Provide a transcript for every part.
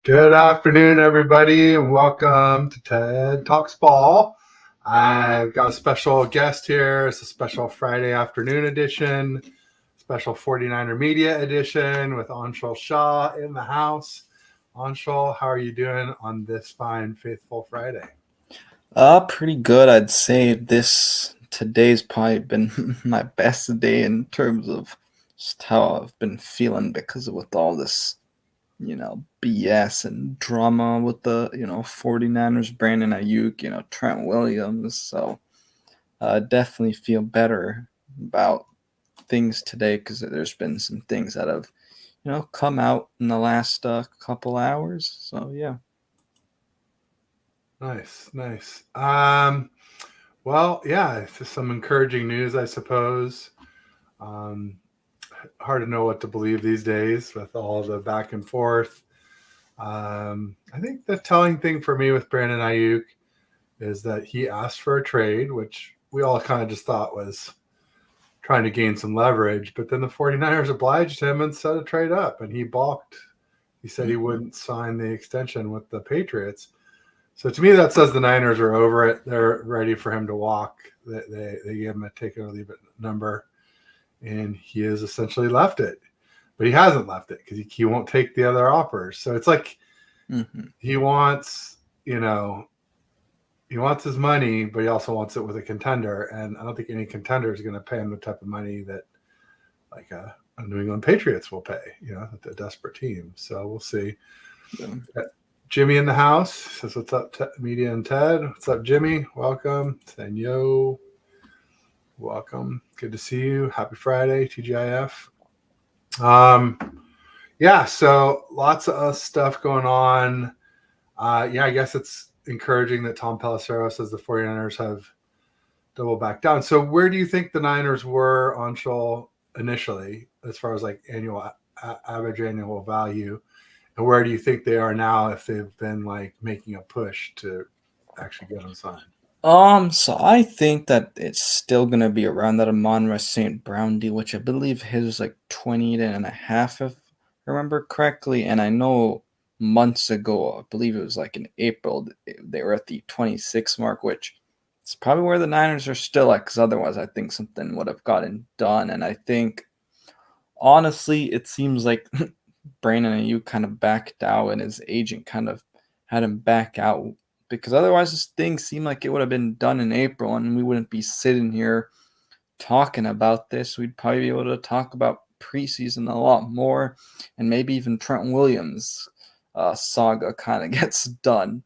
Good afternoon, everybody, and welcome to TED Talks Ball. I've got a special guest here. It's a special Friday afternoon edition, special 49er Media edition with Anshul Shah in the house. Anshul, how are you doing on this fine, faithful Friday? Pretty good. I'd say today's probably been my best day in terms of just how I've been feeling because of with all this, BS and drama with the, 49ers, Brandon Aiyuk, Trent Williams. So definitely feel better about things today because there's been some things that have, come out in the last couple hours. So yeah. Nice, nice. Well, yeah, it's just some encouraging news, I suppose. Um, Hard to know what to believe these days with all the back and forth. I think the telling thing for me with Brandon Aiyuk is that he asked for a trade, which we all kind of just thought was trying to gain some leverage. But then the 49ers obliged him and set a trade up, and he balked. He said he wouldn't sign the extension with the Patriots. So to me, that says the Niners are over it. They're ready for him to walk. They gave him a take it or leave it number, and he has essentially left it. But he hasn't left it because he won't take the other offers. So it's like he wants, he wants his money, but he also wants it with a contender. And I don't think any contender is going to pay him the type of money that like a New England Patriots will pay, a desperate team. So we'll see. Yeah. Jimmy in the house says, "What's up, Media and Ted? What's up, Jimmy? Welcome." Saying, "Yo, welcome. Good to see you. Happy Friday, TGIF." Yeah, so lots of stuff going on. Yeah, I guess it's encouraging that Tom Pelissero says the 49ers have double back down. So where do you think the Niners were on Shoal initially as far as like average annual value? And where do you think they are now if they've been like making a push to actually get them signed? So I think that it's still gonna be around that Amon-Ra St. Brown deal, which I believe his was like 28 and a half, if I remember correctly. And I know months ago, I believe it was like in April, they were at the 26 mark, which is probably where the Niners are still at, because otherwise I think something would have gotten done. And I think honestly, it seems like Brandon Aiyuk kind of backed out, and his agent kind of had him back out because otherwise this thing seemed like it would have been done in April, and we wouldn't be sitting here talking about this. We'd probably be able to talk about preseason a lot more, and maybe even Trent Williams saga kind of gets done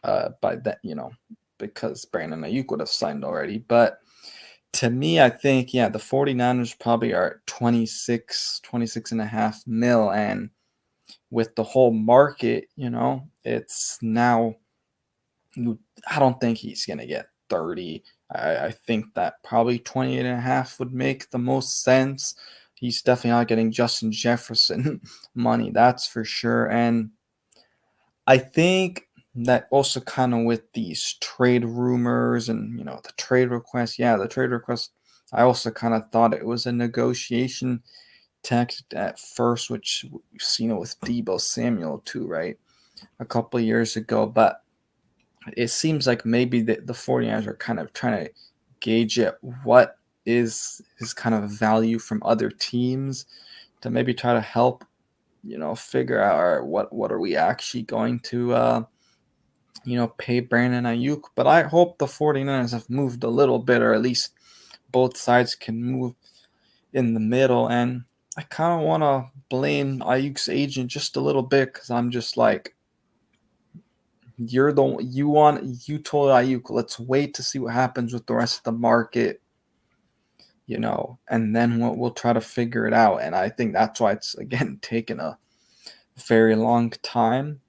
by that, because Brandon Aiyuk would have signed already. But to me, I think, yeah, the 49ers probably are at 26 and a half mil. And with the whole market, it's now, I don't think he's going to get 30. I think that probably 28 and a half would make the most sense. He's definitely not getting Justin Jefferson money, that's for sure. And I think that also kind of with these trade rumors and the trade request, the trade request, I also kind of thought it was a negotiation tactic at first, which we've seen it with Debo Samuel too, right? A couple of years ago. But it seems like maybe the 49ers are kind of trying to gauge it, what is his kind of value from other teams, to maybe try to help figure out, all right, what are we actually going to pay Brandon Aiyuk. But I hope the 49ers have moved a little bit, or at least both sides can move in the middle. And I kind of want to blame Ayuk's agent just a little bit, because I'm just like, you told Aiyuk, let's wait to see what happens with the rest of the market, and then we'll try to figure it out. And I think that's why it's again taken a very long time.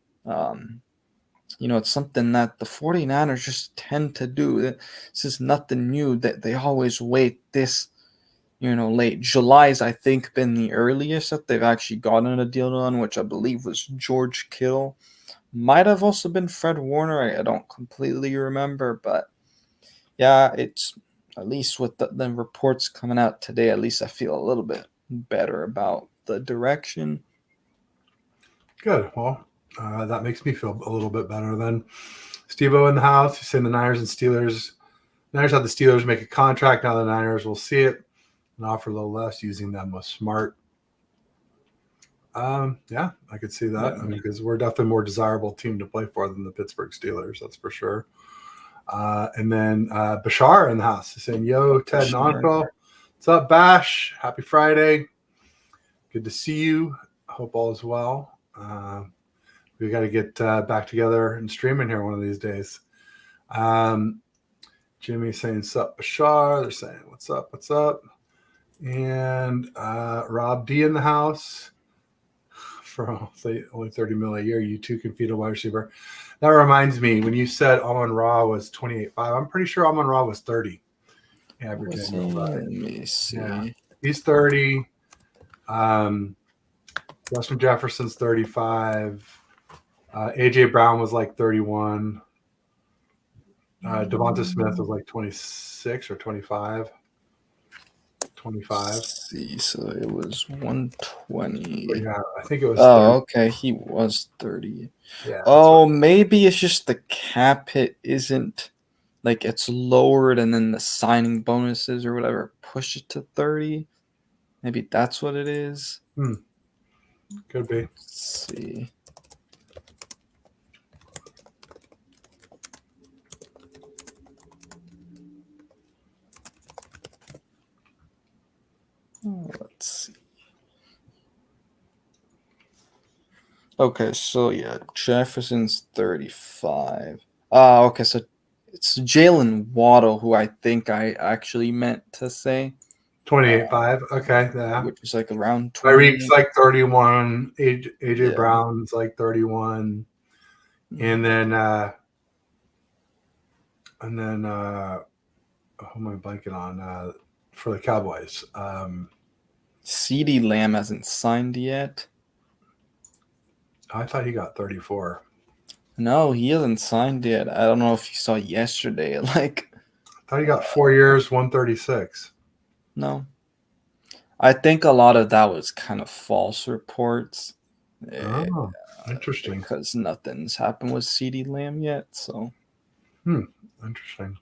It's something that the 49ers just tend to do. This is nothing new, that they always wait this, late. July's, I think, been the earliest that they've actually gotten a deal done, which I believe was George Kittle. Might have also been Fred Warner. I don't completely remember, but yeah, it's at least with the reports coming out today, at least I feel a little bit better about the direction. Good. Well, That makes me feel a little bit better. Then Steve-O in the house. He's saying the Niners and Steelers. Niners had the Steelers make a contract. Now the Niners will see it and offer a little less. Using them was smart. Yeah, I could see that. Yeah. I mean, because we're definitely a more desirable team to play for than the Pittsburgh Steelers. That's for sure. And then Bashar in the house is saying, "Yo, Ted and Anto, what's up, Bash? Happy Friday. Good to see you. Hope all is well. We got to get back together and streaming here one of these days." Jimmy saying, "Sup, Bashar?" They're saying, "What's up? What's up?" And Rob D in the house for only 30 mil a year. You too can feed a wide receiver. That reminds me, when you said Amon-Ra was 28.5, I'm pretty sure Amon-Ra was 30 average annual value. Let me see. Yeah. He's 30. Justin Jefferson's 35. AJ Brown was like 31. Devonta Smith was like 26 or 25. 25. Let's see, so it was 120. But yeah, I think it was. Oh, okay. He was 30. Yeah. Oh, maybe it's just the cap hit isn't like it's lowered, and then the signing bonuses or whatever push it to 30. Maybe that's what it is. Could be. Let's see. Let's see. Okay, so yeah, Jefferson's 35. Okay, so it's Jalen Waddle who I think I actually meant to say. 28.5. Okay, yeah. Which is like around 20. Tyreek's like 31. AJ Brown's like 31. And then who am I blanking on for the Cowboys? CeeDee Lamb hasn't signed yet. I thought he got 34. No, he hasn't signed yet. I don't know if you saw yesterday. Like, I thought he got 4 years, 136. No. I think a lot of that was kind of false reports. Oh, interesting. Because nothing's happened with CeeDee Lamb yet, so. Interesting.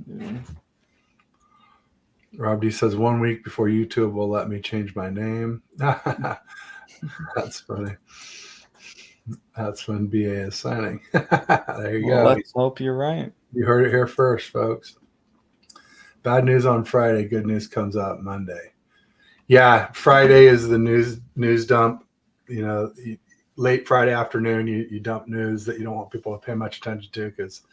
Yeah. Rob D says 1 week before YouTube will let me change my name. That's funny. That's when BA is signing. There you go. Let's hope you're right. You heard it here first, folks. Bad news on Friday. Good news comes out Monday. Yeah, Friday is the news dump. You know, late Friday afternoon, you dump news that you don't want people to pay much attention to because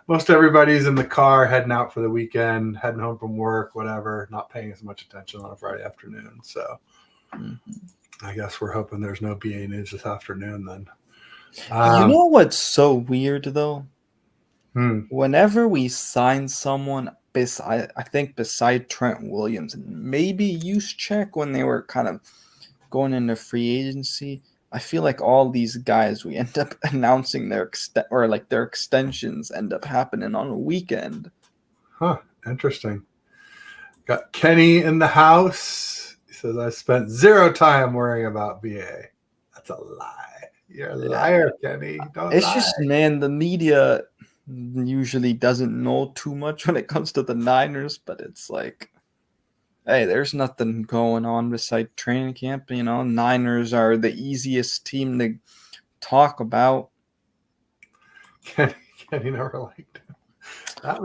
most everybody's in the car heading out for the weekend, heading home from work, whatever, not paying as much attention on a Friday afternoon. So I guess we're hoping there's no BA news this afternoon then. You know what's so weird, though? Whenever we sign someone, I think beside Trent Williams and maybe Juszczyk when they were kind of going into free agency, I feel like all these guys we end up announcing their extensions end up happening on a weekend. Interesting. Got Kenny in the house. He says, I spent 0 time worrying about BA. That's a lie. You're a liar, Kenny. Don't lie. Just, man, the media usually doesn't know too much when it comes to the Niners, but it's like, hey, there's nothing going on beside training camp. You know, Niners are the easiest team to talk about. Kenny never liked him.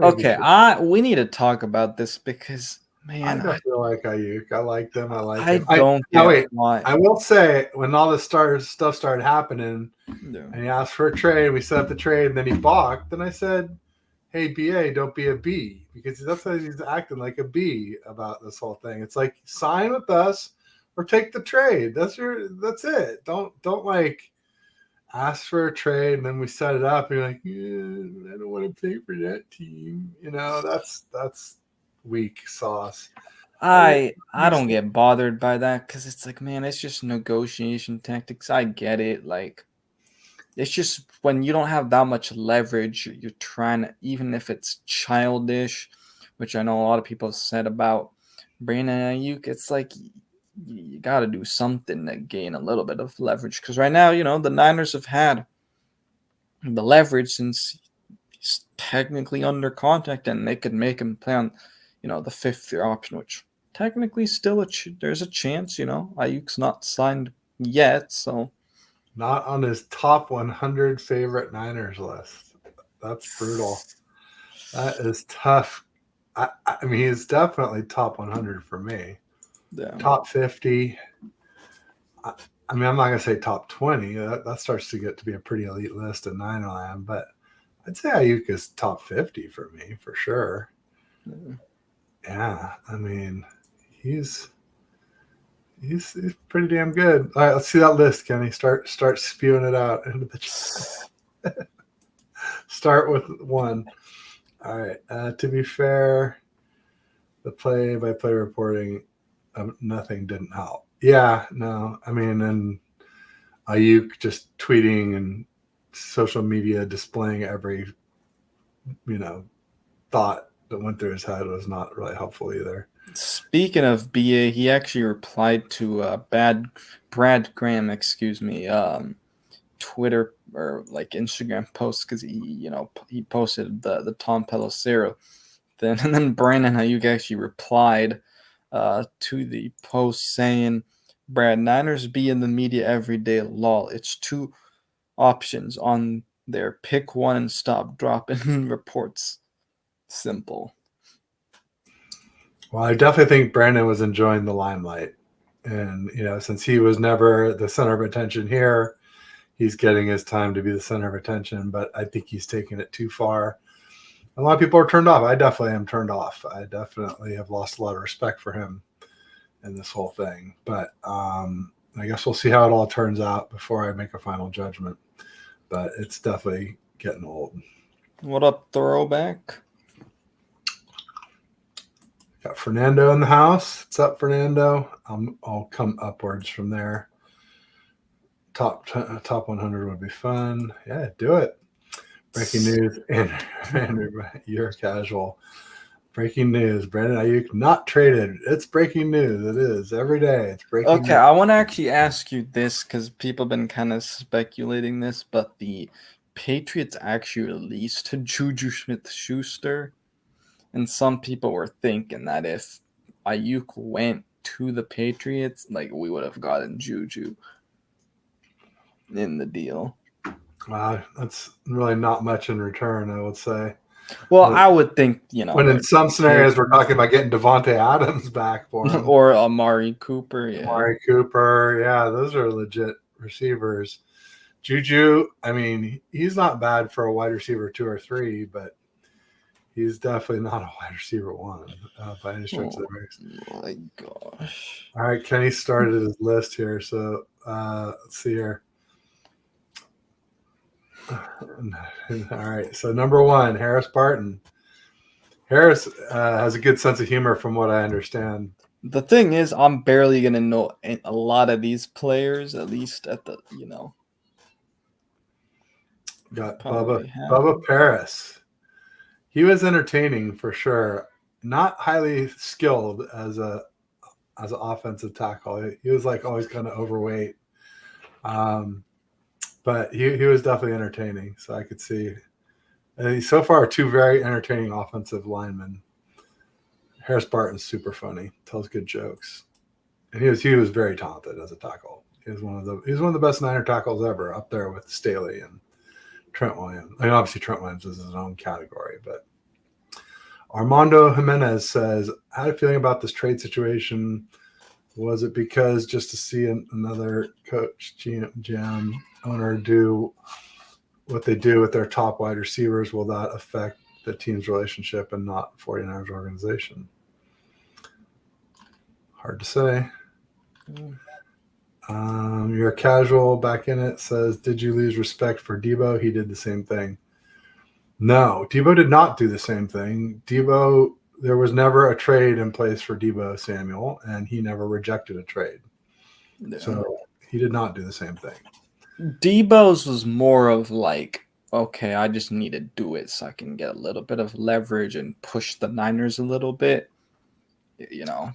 Okay, we need to talk about this because, man, I feel like Aiyuk. I like them. I don't get why. I will say, when all this stuff started happening, and he asked for a trade, we set up the trade, and then he balked. Then I said, hey, BA, don't be a B, because that's why he's acting like a B about this whole thing. It's like, sign with us or take the trade. That's it. Don't like ask for a trade and then we set it up and you're like, yeah, I don't want to pay for that team. You know, that's weak sauce. I don't get bothered by that because it's like, man, it's just negotiation tactics. I get it. Like, it's just when you don't have that much leverage, you're trying to, even if it's childish, which I know a lot of people have said about Brandon Aiyuk, it's like you got to do something to gain a little bit of leverage. Because right now, the Niners have had the leverage since he's technically under contract, and they could make him play on, the fifth-year option, which technically still there's a chance. Ayuk's not signed yet, so Not on his top 100 favorite Niners list. That's brutal. That is tough. I mean, he's definitely top 100 for me. yeah. Top 50. I mean, I'm not going to say top 20. That starts to get to be a pretty elite list in Niner Land, but I'd say Aiyuk is top 50 for me, for sure. Yeah, I mean, he's pretty damn good. All right, let's see that list, Kenny. Start spewing it out into the chat. Start with one. All right. To be fair, the play-by-play reporting, nothing didn't help. Yeah, no. I mean, and Aiyuk just tweeting and social media displaying every, thought that went through his head was not really helpful either. Speaking of BA, he actually replied to Brad Graham, Twitter or like Instagram post, because he posted the Tom Pelissero then, and then Brandon Aiyuk actually replied to the post saying, "Brad, Niners be in the media every day, lol. It's two options on there. Pick one and stop dropping reports. Simple." Well, I definitely think Brandon was enjoying the limelight. And, since he was never the center of attention here, he's getting his time to be the center of attention. But I think he's taking it too far. A lot of people are turned off. I definitely am turned off. I definitely have lost a lot of respect for him in this whole thing. But I guess we'll see how it all turns out before I make a final judgment. But it's definitely getting old. What up, throwback? Got Fernando in the house. What's up, Fernando? I'll come upwards from there. Top 100 would be fun. Yeah, do it. Breaking news, Andrew, you're casual. Breaking news, Brandon Aiyuk not traded. It's breaking news. It is every day. It's breaking Okay, news. I want to actually ask you this because people have been kind of speculating this, but the Patriots actually released Juju Smith-Schuster, and some people were thinking that if Aiyuk went to the Patriots, like we would have gotten Juju in the deal. Wow, that's really not much in return, I would say. Well, I would think, when in some scenarios we're talking about getting Devontae Adams back for him. Or Amari Cooper, yeah. Amari Cooper, yeah, those are legit receivers. Juju, I mean, he's not bad for a wide receiver 2 or 3, but he's definitely not a wide receiver 1 by any stretch of the imagination. Oh my gosh. All right, Kenny started his list here, so let's see here. All right, so number 1, Harris Barton. Harris has a good sense of humor from what I understand. The thing is, I'm barely going to know a lot of these players, at least at the, Got Bubba Paris. He was entertaining for sure. Not highly skilled as an offensive tackle. He was like always kind of overweight. But he was definitely entertaining. So I could see. And so far, 2 very entertaining offensive linemen. Harris Barton's super funny, tells good jokes, and he was very talented as a tackle. He was one of the best Niner tackles ever, up there with Staley and Trent Williams. I mean, obviously Trent Williams is his own category, but Armando Jimenez says, "I had a feeling about this trade situation. Was it because just to see another coach, GM, owner do what they do with their top wide receivers, will that affect the team's relationship and not 49ers organization?" Hard to say. You're casual back in it says, "Did you lose respect for Debo? He did the same thing." No, Debo did not do the same thing. There was never a trade in place for Debo Samuel, and he never rejected a trade. Yeah. So he did not do the same thing. Debo's was more of like, okay, I just need to do it so I can get a little bit of leverage and push the Niners a little bit.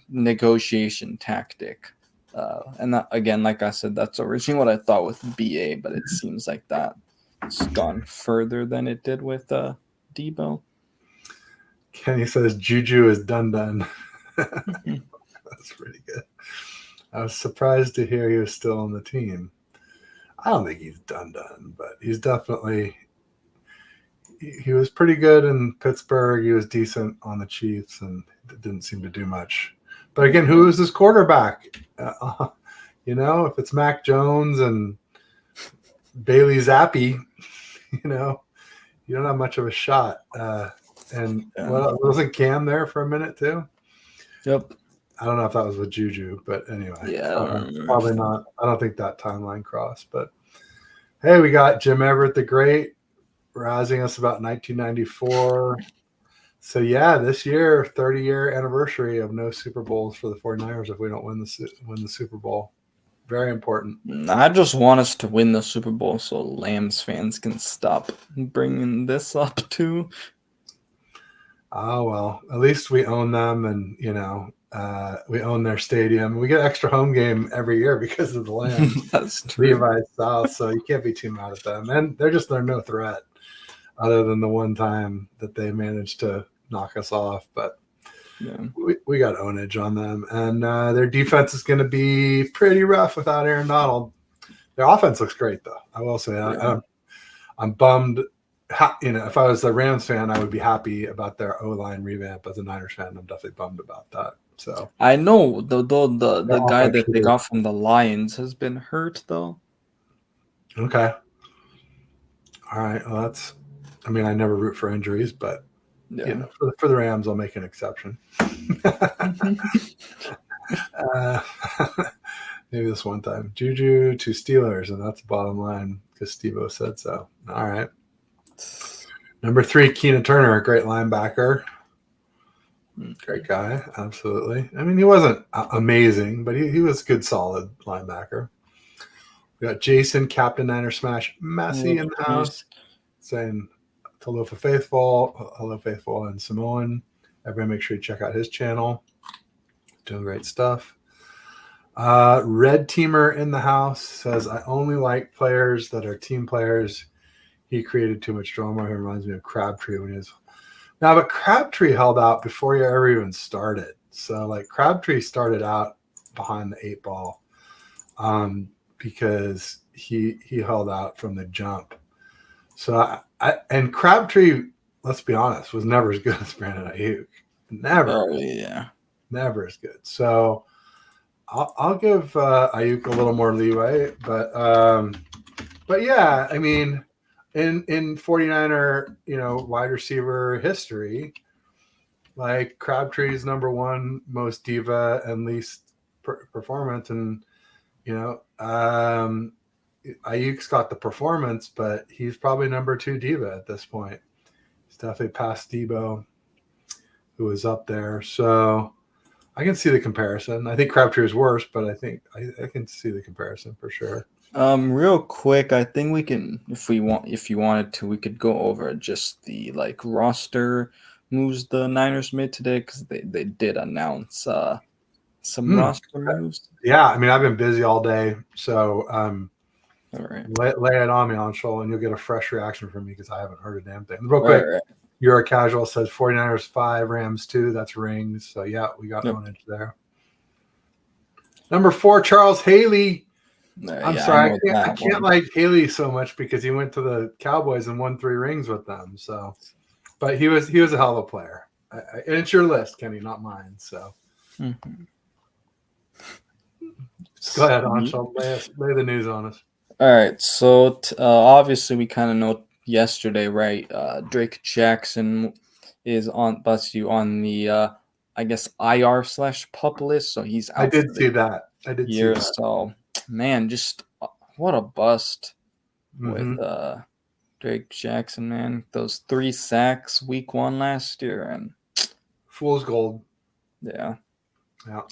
Negotiation tactic. And that, again, like I said, that's originally what I thought with BA, but it seems like that's gone further than it did with Debo. Kenny says Juju is done. That's pretty good. I was surprised to hear he was still on the team. I don't think he's done, but he's definitely. He was pretty good in Pittsburgh. He was decent on the Chiefs, and didn't seem to do much. But again, who is his quarterback? If it's Mac Jones and Bailey Zappi, you don't have much of a shot. Wasn't Cam there for a minute too? Yep. I don't know if that was with Juju, but anyway, Yeah, probably not. I don't think that timeline crossed. But hey, we got Jim Everett the Great razzing us about 1994. So yeah, this year, 30-year anniversary of no Super Bowls for the 49ers if we don't win the Super Bowl. Very important. I just want us to win the Super Bowl so Lambs fans can stop bringing this up too. Oh, well, at least we own them, and we own their stadium. We get extra home game every year because of the Lambs. That's true. Levi's South, so you can't be too mad at them. And they're no threat other than the one time that they managed to knock us off. But yeah, we got ownage on them. And their defense is going to be pretty rough without Aaron Donald. Their offense looks great, though. I will say I'm bummed. If I was a Rams fan, I would be happy about their O-line revamp. As a Niners fan, I'm definitely bummed about that. So I know the guy that they got from the Lions has been hurt though. Okay. All right. Well, I never root for injuries, but for the Rams, I'll make an exception. Maybe this one time. Juju to Steelers, and that's the bottom line because Steve-O said so. All right. Number 3, Keenan Turner, great linebacker. Great guy, absolutely. He wasn't amazing, but he was a good, solid linebacker. We got Jason, Captain Niner Smash, Massey in the house, saying hello for Faithful, and Samoan. Everybody make sure you check out his channel. Doing great stuff. Red Teamer in the house says, I only like players that are team players. He created too much drama. He reminds me of Crabtree when he was. Now, but Crabtree held out before you ever even started. So, Crabtree started out behind the 8 ball because he held out from the jump. So, and Crabtree, let's be honest, was never as good as Brandon Aiyuk. Never. Oh, yeah. Never as good. So, I'll give Aiyuk a little more leeway. But yeah, in 49er, wide receiver history, Crabtree's number 1 most diva and least performance, and Ayuk's got the performance, but he's probably number 2 diva at this point. He's definitely past Debo, who was up there. So I can see the comparison. I think Crabtree is worse, but I think I can see the comparison for sure. Real quick, I think we can, if you wanted to, we could go over just the roster moves the Niners made today, because they did announce some roster moves. Yeah, I've been busy all day, so all right, lay it on me, Anshul, and you'll get a fresh reaction from me because I haven't heard a damn thing. Real quick, right. You're a Casual says 49ers 5, Rams 2. That's rings. So yeah, we got ownage there. Number 4, Charles Haley. I'm sorry, I can't like Haley so much because he went to the Cowboys and won 3 rings with them. So, but he was a hell of a player. And it's your list, Kenny, not mine. So, go ahead, Anshul. Lay the news on us. All right. So obviously, we kind of know yesterday, right? Drake Jackson is on the I guess IR/PUP list, so he's out. I did see that. So, man, just what a bust with Drake Jackson, man. Those 3 sacks week 1 last year, and fool's gold. Yeah. Yeah.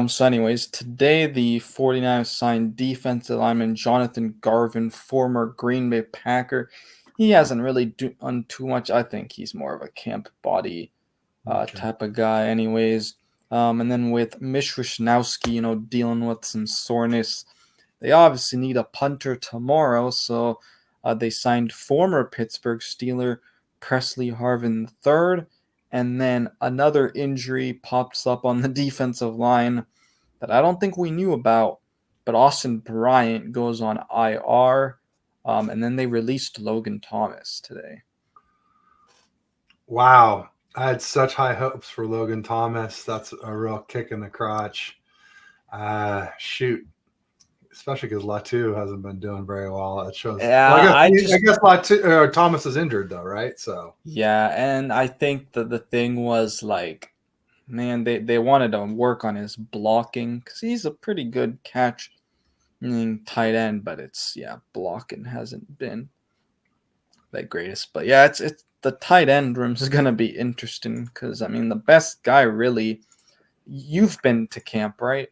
So anyways, today the 49ers signed defensive lineman Jonathan Garvin, former Green Bay Packer. He hasn't really done too much. I think he's more of a camp body type of guy anyways. And then with Mitch Wishnowsky, dealing with some soreness, they obviously need a punter tomorrow. So they signed former Pittsburgh Steeler Presley Harvin III. And then another injury pops up on the defensive line that I don't think we knew about. But Austin Bryant goes on IR. And then they released Logan Thomas today. Wow. I had such high hopes for Logan Thomas. That's a real kick in the crotch. Shoot. Especially because Latu hasn't been doing very well. It shows. Yeah, Well, I I guess Thomas is injured though, right? So yeah, and I think that the thing was like, man, they wanted to work on his blocking because he's a pretty good catch tight end, but blocking hasn't been the greatest. But yeah, it's the tight end room is gonna be interesting because I mean the best guy really. You've been to camp, right?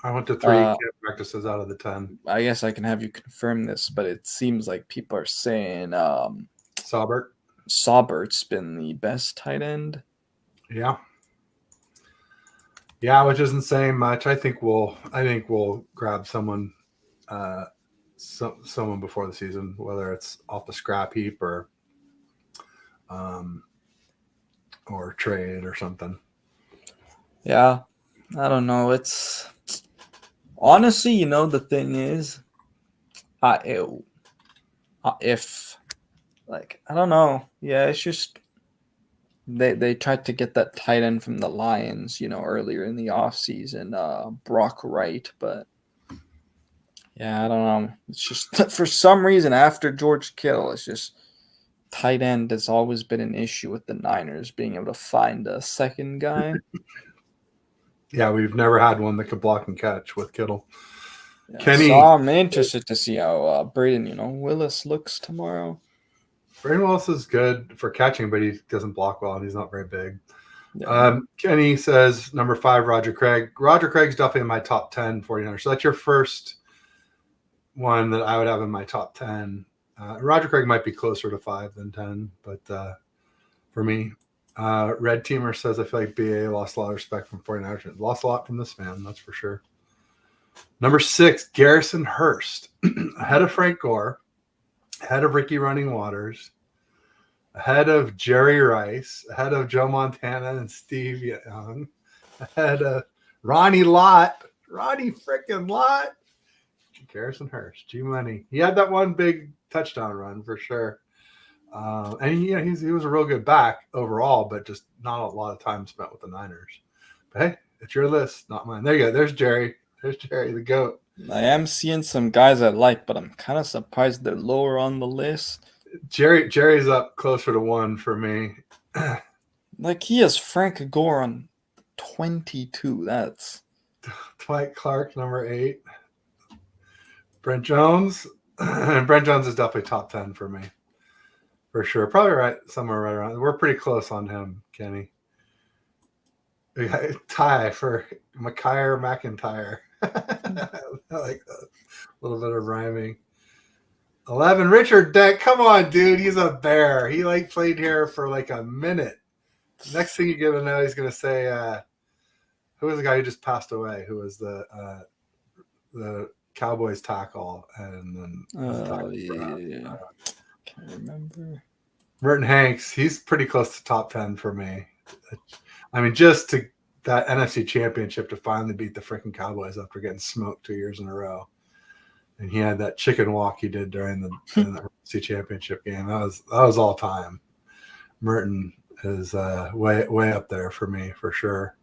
I went to 3 camp practices out of the 10. I guess I can have you confirm this, but it seems like people are saying Saubert's been the best tight end. Yeah, which isn't saying much. I think we'll grab someone, someone before the season, whether it's off the scrap heap or trade or something. Yeah, I don't know. It's honestly, the thing is, if I don't know. Yeah, it's just they tried to get that tight end from the Lions, earlier in the offseason, Brock Wright, but yeah, I don't know. It's just for some reason after George Kittle, it's just tight end has always been an issue with the Niners being able to find a second guy. Yeah, we've never had one that could block and catch with Kittle. Yeah, Kenny, so I'm interested to see how Braden, Willis looks tomorrow. Braden Willis is good for catching, but he doesn't block well, and he's not very big. Yeah. Kenny says number 5, Roger Craig. Roger Craig's definitely in my top 10 49ers. So that's your first one that I would have in my top 10. Roger Craig might be closer to 5 than 10, but for me, Red Teamer says I feel like BA lost a lot of respect from 49ers. Lost a lot from this man, that's for sure. Number 6, Garrison Hurst, ahead of Frank Gore, ahead of Ricky Running Waters, ahead of Jerry Rice, ahead of Joe Montana and Steve Young, ahead of Ronnie freaking Lott. Garrison Hurst, G-Money. He had that one big touchdown run for sure. And he was a real good back overall, but just not a lot of time spent with the Niners. But hey, it's your list, not mine. There you go. There's Jerry. There's Jerry, the GOAT. I am seeing some guys I like, but I'm kind of surprised they're lower on the list. Jerry's up closer to 1 for me. He has Frank Gore on 22. That's Dwight Clark, number 8. Brent Jones. Brent Jones is definitely top 10 for me. For sure. Probably right somewhere right around. We're pretty close on him, Kenny. We got tie for Mekhi McIntyre. I like that. A little bit of rhyming. 11, Richard Deck. Come on, dude. He's a bear. He played here for a minute. Next thing you're going to know, he's going to say, who was the guy who just passed away? Who was the Cowboys tackle? And then yeah. Can't remember. Merton Hanks. He's pretty close to top 10 for me. I mean, just to that NFC Championship to finally beat the freaking Cowboys after getting smoked 2 years in a row. And he had that chicken walk he did during the NFC Championship game. That was all time. Merton is way up there for me for sure.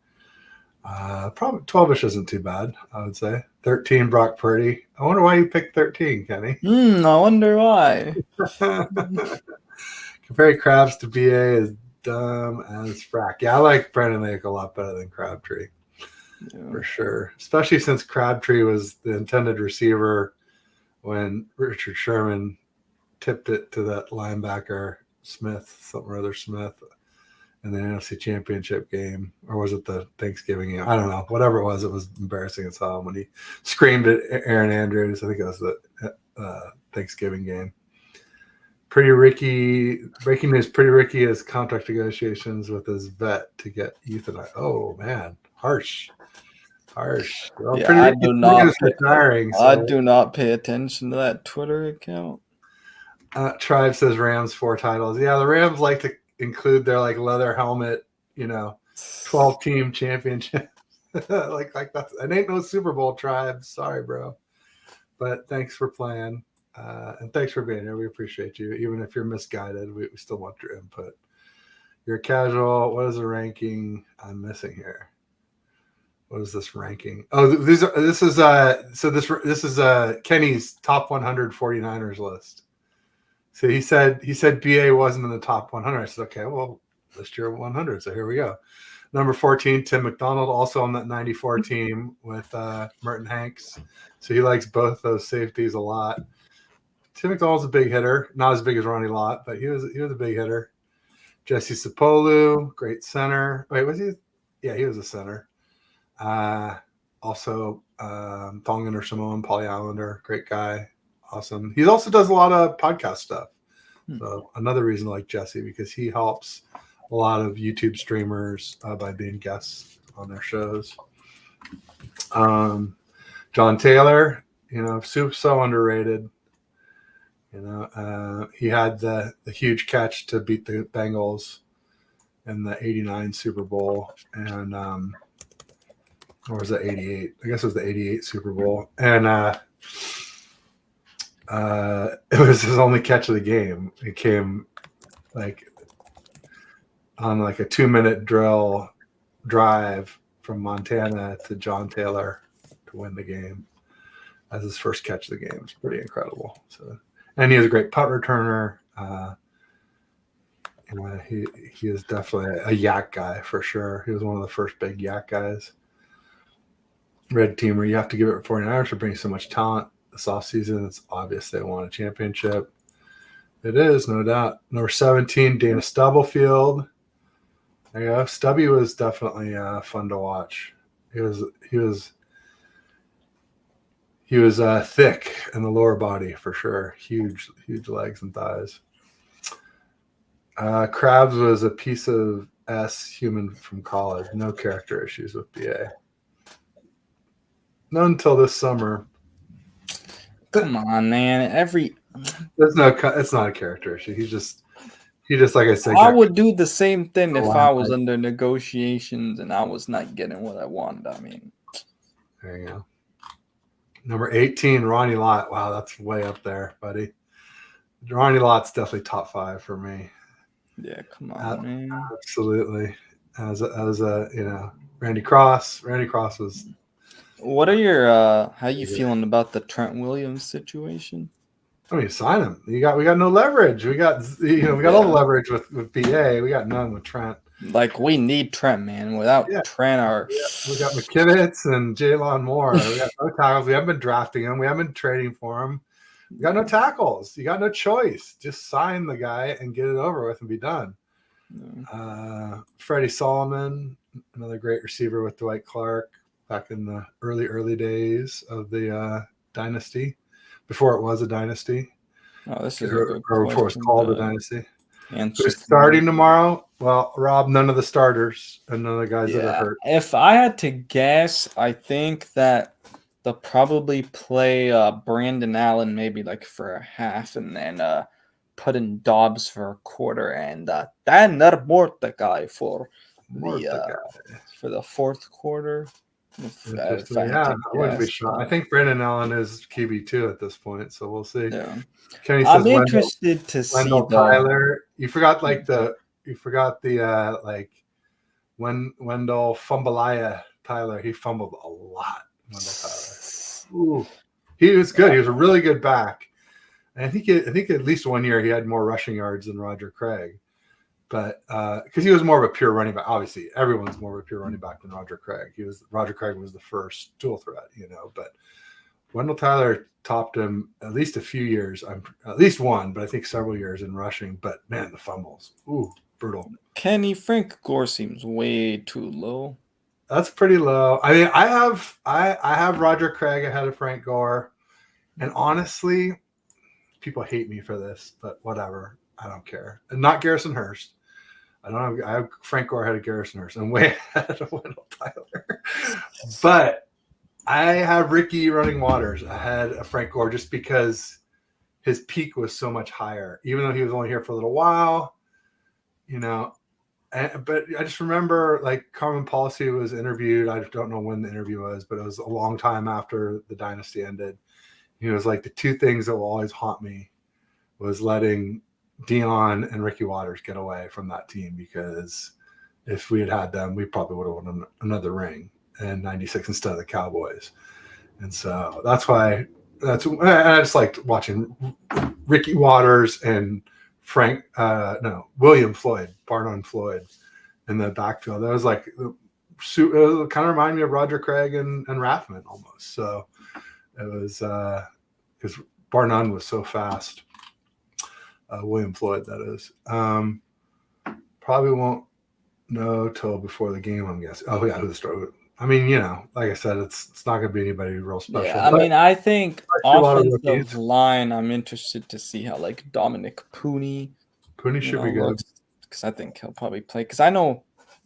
Probably 12ish isn't too bad, I would say. 13, Brock Purdy. I wonder why you picked 13, Kenny. I wonder why. Comparing Krabs to BA is dumb as frack. Yeah, I like Brandon Aiyuk a lot better than Crabtree. Yeah. For sure. Especially since Crabtree was the intended receiver when Richard Sherman tipped it to that linebacker Smith in the NFC Championship game. Or was it the Thanksgiving game? I don't know. Whatever it was embarrassing as hell when he screamed at Aaron Andrews. I think it was the Thanksgiving game. Breaking news, Pretty Ricky has contract negotiations with his vet to get euthanized. Oh, man. Harsh. Well, Yeah, pretty is retiring. I So do not pay attention to that Twitter account. Tribe says Rams 4 titles. Yeah, the Rams like to include their like leather helmet, 12-team championship. like that's it ain't no Super Bowl, Tribe. Sorry, bro. But thanks for playing. And thanks for being here. We appreciate you. Even if you're misguided, we still want your input. You're a casual. What is the ranking I'm missing here? What is this ranking? Oh, this is Kenny's top 100 49ers list. So he said BA wasn't in the top 100. I said, okay, well, list your 100. So here we go. Number 14, Tim McDonald, also on that 94 team with Merton Hanks. So he likes both those safeties a lot. Tim McDonald's a big hitter, not as big as Ronnie Lott, but he was a big hitter. Jesse Sapolu, great center. Wait, was he? Yeah, he was a center. Also, Tongan or Samoan, Paulie Islander, great guy. Awesome. He also does a lot of podcast stuff. So another reason to like Jesse, because he helps a lot of YouTube streamers by being guests on their shows. John Taylor, so underrated. He had the huge catch to beat the Bengals in the '89 Super Bowl, and or was it '88? I guess it was the '88 Super Bowl, and it was his only catch of the game. It came like on like a 2-minute drill drive from Montana to John Taylor to win the game as his first catch of the game. It's pretty incredible. So, and he was a great punt returner. He is definitely a yak guy for sure. He was one of the first big yak guys. Red teamer, you have to give it 49ers for bringing so much talent this offseason. It's obvious they want a championship. It is, no doubt. Number 17, Dana Stubblefield. There you go. Stubby was definitely fun to watch. He was thick in the lower body for sure. Huge legs and thighs. Krabs was a piece of human from college. No character issues with BA. Not until this summer. Come on, man. It's not a character issue. He just like I said. I would do the same thing if I was under negotiations and I was not getting what I wanted. I mean, there you go. Number 18, Ronnie Lott. Wow, that's way up there, buddy. Ronnie Lott's definitely top 5 for me. Yeah, come on, man. Absolutely. As Randy Cross. Randy Cross was. What are your how you feeling about the Trent Williams situation? I mean, sign him. We got no leverage. We got all the leverage with BA. We got none with Trent. Like, we need Trent, man. Without Trent, we got McKivitz and Jalen Moore. We got no tackles. We haven't been drafting him. We haven't been trading for him. We got no tackles. You got no choice. Just sign the guy and get it over with and be done. Freddie Solomon, another great receiver with Dwight Clark back in the early days of the dynasty, before it was a dynasty. Oh, this is a good question. Before it was called a dynasty. Who's starting tomorrow? Well, Rob, none of the starters and none of the guys that are hurt. If I had to guess, I think that they'll probably play Brandon Allen maybe like for a half, and then put in Dobbs for a quarter, and Dan Mordecai for the fourth quarter. I wouldn't be shocked. I think Brandon Allen is QB2 at this point, so we'll see. Yeah. Kenny I'm says interested to see Tyler. You forgot the Wendell Fumbleia Tyler. He fumbled a lot. Wendell Tyler. Ooh. He was good. He was a really good back. And I think at least 1 year he had more rushing yards than Roger Craig. But because he was more of a pure running back. Obviously, everyone's more of a pure running back than Roger Craig. Roger Craig was the first dual threat, but Wendell Tyler topped him at least a few years. At least one, but I think several years in rushing. But man, the fumbles, brutal. Kenny, Frank Gore seems way too low. That's pretty low. I mean, I have Roger Craig ahead of Frank Gore, and honestly, people hate me for this, but whatever. I don't care. And not Garrison Hurst. I don't have. I have Frank Gore ahead of Garrison Hurst. I'm way ahead of Wendell Tyler. But I have Ricky Running Waters ahead of Frank Gore just because his peak was so much higher, even though he was only here for a little while. But I just remember like Carmen Policy was interviewed. I don't know when the interview was, but it was a long time after the dynasty ended. He was like, the two things that will always haunt me was letting Dion and Ricky Waters get away from that team, because if we had them, we probably would have won another ring in '96 instead of the Cowboys. And so that's why I just liked watching Ricky Waters and William Floyd, Barnum Floyd in the backfield. That was like, it kind of reminded me of Roger Craig and Rathman almost. So it was because Barnum was so fast. William Floyd, that is. Probably won't know till before the game, I'm guessing. Oh yeah, who the story? I mean, like I said, it's not going to be anybody real special. Yeah, I mean, I think offensive line, I'm interested to see how like Dominic Pooney should be good, because I think he'll probably play. Because I know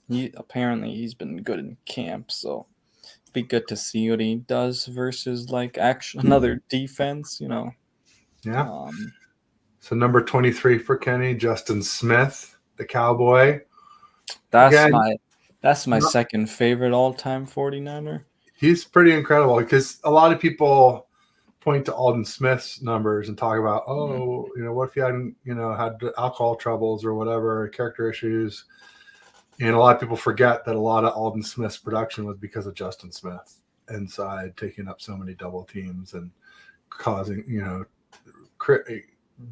he's been good in camp, so it'd be good to see what he does versus like another defense. Yeah. So number 23 for Kenny, Justin Smith, the Cowboy. That's my second favorite all-time 49er. He's pretty incredible because a lot of people point to Alden Smith's numbers and talk about, what if he hadn't, had alcohol troubles or whatever, character issues. And a lot of people forget that a lot of Alden Smith's production was because of Justin Smith inside, taking up so many double teams and causing,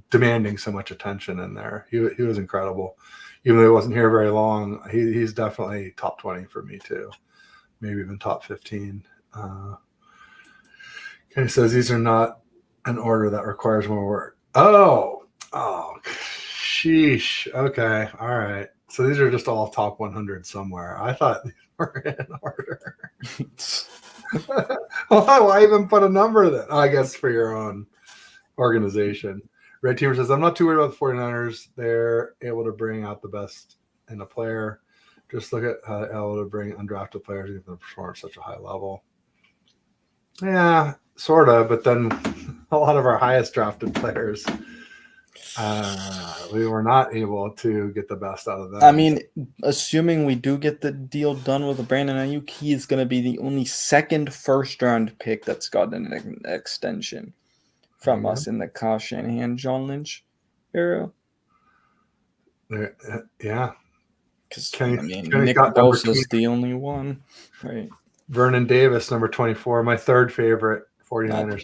demanding so much attention in there. He was incredible. Even though he wasn't here very long, he's definitely top 20 for me too. Maybe even top 15. Kenny says these are not an order that requires more work. Oh, sheesh. Okay, all right. So these are just all top 100 somewhere. I thought these were in order. Why even put a number then? I guess for your own organization. Red Teamer says, I'm not too worried about the 49ers. They're able to bring out the best in a player. Just look at how they're able to bring undrafted players even to perform at such a high level. Yeah, sort of. But then a lot of our highest drafted players, we were not able to get the best out of them. I mean, assuming we do get the deal done with Brandon Aiyuk, he is going to be the only second first-round pick that's gotten an extension from us in the Kyle Shanahan, John Lynch era. Yeah. Because, Nick Bosa's the only one. Right. Vernon Davis, number 24, my third favorite 49ers.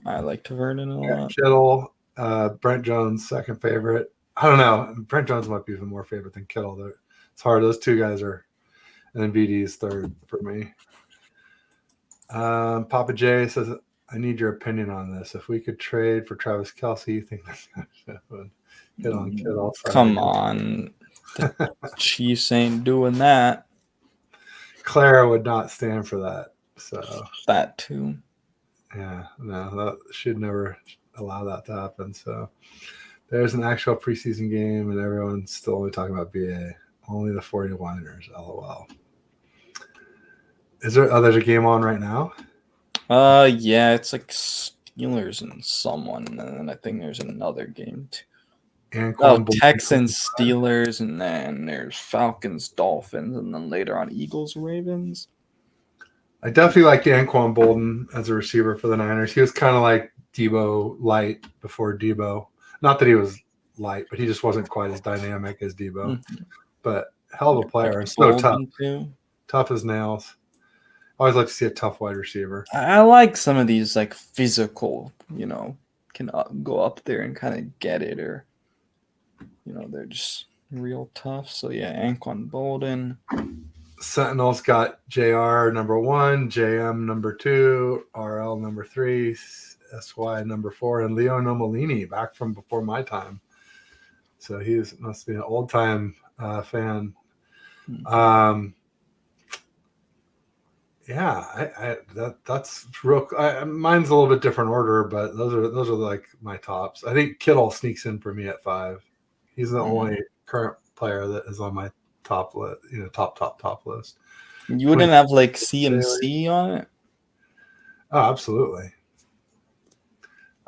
I like Vernon a lot. Kittle, Brent Jones, second favorite. I don't know. Brent Jones might be even more favorite than Kittle. It's hard. Those two guys are, and then BD is third for me. Papa J says, I need your opinion on this. If we could trade for Travis Kelce, you think that's would hit on Kittle? Come on. The Chiefs ain't doing that. Clara would not stand for that. So that too. Yeah, no, that should never allow that to happen. So there's an actual preseason game, and everyone's still only talking about BA. Only the 49ers, LOL. There's a game on right now? Yeah, it's like Steelers and someone, and then I think there's another game too. Texans, Steelers, and then there's Falcons, Dolphins, and then later on Eagles, Ravens. I definitely like Anquan Bolden as a receiver for the Niners. He was kind of like Debo light before Debo. Not that he was light, but he just wasn't quite as dynamic as Debo. Mm-hmm. But hell of a player and so tough. Tough as nails. I always like to see a tough wide receiver. I like some of these like physical, can go up there and kind of get it, or they're just real tough. So yeah, Anquan Bolden. Sentinels got JR number 1, JM number 2, RL number 3, SY number 4, and Leo Nomolini back from before my time. So he must be an old time fan. Yeah, that's real. Mine's a little bit different order, but those are like my tops. I think Kittle sneaks in for me at 5. He's the only current player that is on my top list, top list. You wouldn't have like CMC on it? Oh, absolutely.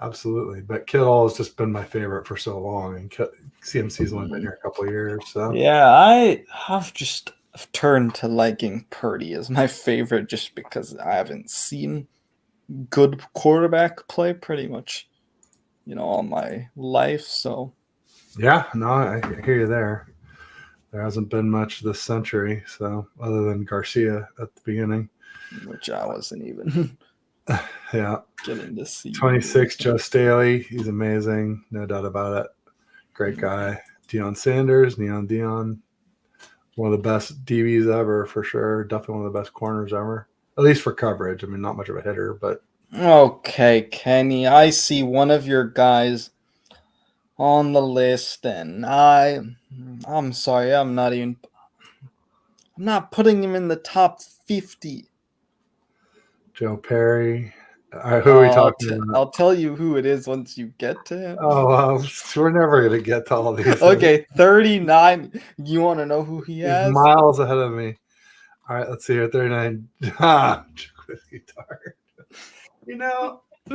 Absolutely. But Kittle has just been my favorite for so long, and CMC's only been here a couple of years. So yeah, I have just turned to liking Purdy as my favorite just because I haven't seen good quarterback play pretty much, all my life. So yeah, no, I hear you there. There hasn't been much this century, so other than Garcia at the beginning, which I wasn't even yeah. getting to see. 26, Joe Staley, he's amazing, no doubt about it. Great guy. Deion Sanders, Neon Dion, one of the best DBs ever for sure. Definitely one of the best corners ever, at least for coverage. I mean, not much of a hitter, but Okay, Kenny, I see one of your guys on the list, and I'm sorry, I'm not putting him in the top 50. Joe Perry. All right, who are we talking about? I'll tell you who it is once you get to him. Oh, we're never going to get to all these. Okay, 39. You want to know who he He's has? miles ahead of me. All right, let's see here. 39. Guitar.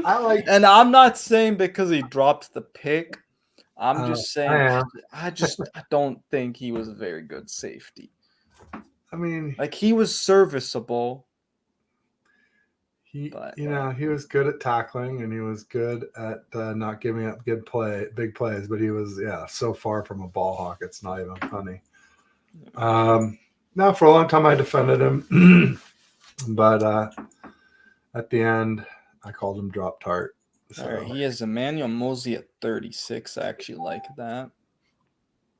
I like. And I'm not saying because he dropped the pick. I'm just saying I don't think he was a very good safety. I mean, like he was serviceable. He was good at tackling, and he was good at not giving up big plays. But he was, so far from a ball hawk, it's not even funny. Now, for a long time, I defended him, but at the end, I called him drop tart. So. All right, he has Emmanuel Mosley at 36. I actually like that.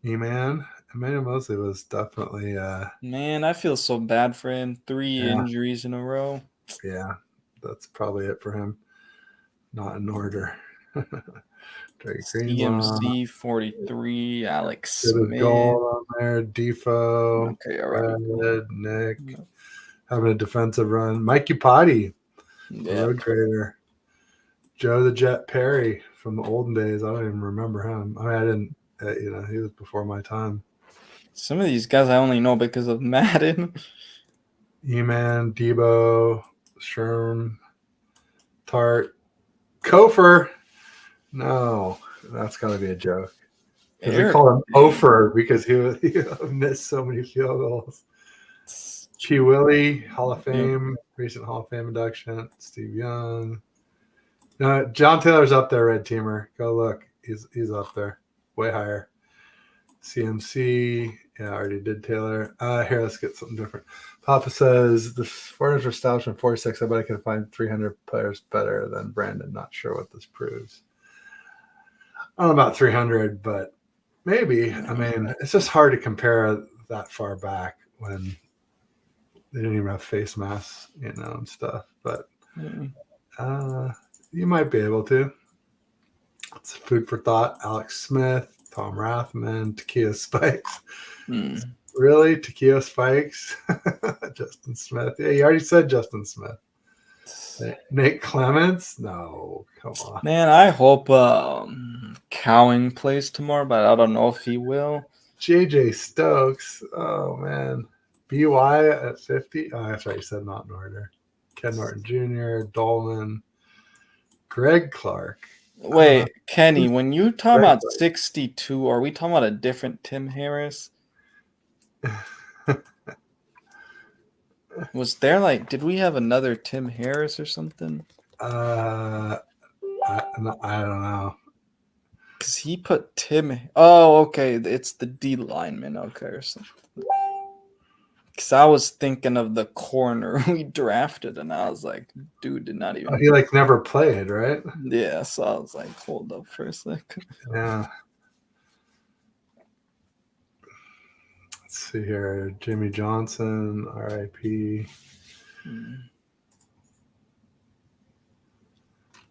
Emmanuel Mosley was definitely. Man, I feel so bad for him. 3 injuries in a row. Yeah. That's probably it for him. Not in order. CMC 43, Alex Smith. Gold on there. Defo. Okay, all right. Nick. Having a defensive run. Mike Upati. Road grader. Joe the Jet Perry from the olden days. I don't even remember him. I mean, I didn't, he was before my time. Some of these guys I only know because of Madden. E-Man, Debo, Sherm, Tart, Kofor. No, that's got to be a joke. Because we call him Ofer because he missed so many field goals. P. Willie, Hall of Fame, recent Hall of Fame induction. Steve Young. No, John Taylor's up there, Red Teamer. Go look. He's up there. Way higher. CMC. Yeah, I already did Taylor. Here, let's get something different. Papa says the 400 were established in 46. I bet I can find 300 players better than Brandon. Not sure what this proves. I don't know about 300, but maybe. I mean, it's just hard to compare that far back when they didn't even have face masks, and stuff. But you might be able to. It's food for thought. Alex Smith, Tom Rathman, Takia Spikes. Really? Takia Spikes? Justin Smith. Yeah, you already said Justin Smith. Nate Clements? No, come on. Man, I hope Cowing plays tomorrow, but I don't know if he will. JJ Stokes. Oh, man. BY at 50. Oh, that's right. You said not in order. Ken Norton Jr., Dolman, Greg Clark. Wait, Kenny, when you talk about 62, are we talking about a different Tim Harris? Was there did we have another Tim Harris or something? I don't know. Because he put Tim. Oh, okay. It's the D lineman. Okay, or something. Because I was thinking of the corner we drafted, and I was like, dude did not even. He never played, right? Yeah, so I was like, hold up for a second. Yeah. Let's see here. Jimmy Johnson, RIP.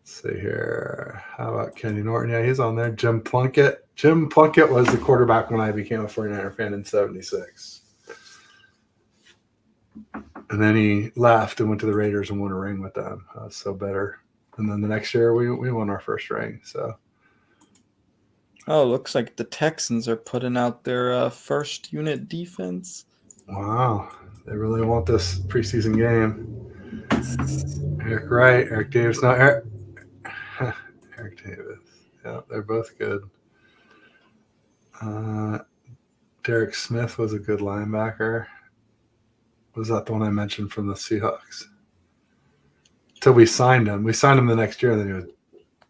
Let's see here. How about Kenny Norton? Yeah, he's on there. Jim Plunkett. Jim Plunkett was the quarterback when I became a 49er fan in 76. And then he left and went to the Raiders and won a ring with them. So better. And then the next year we won our first ring. So Oh, looks like the Texans are putting out their first unit defense. Wow. They really want this preseason game. Eric Wright, Eric Davis. No, Eric Davis. Yeah, they're both good. Derek Smith was a good linebacker. Was that the one I mentioned from the Seahawks? Till we signed him. We signed him the next year, and then he was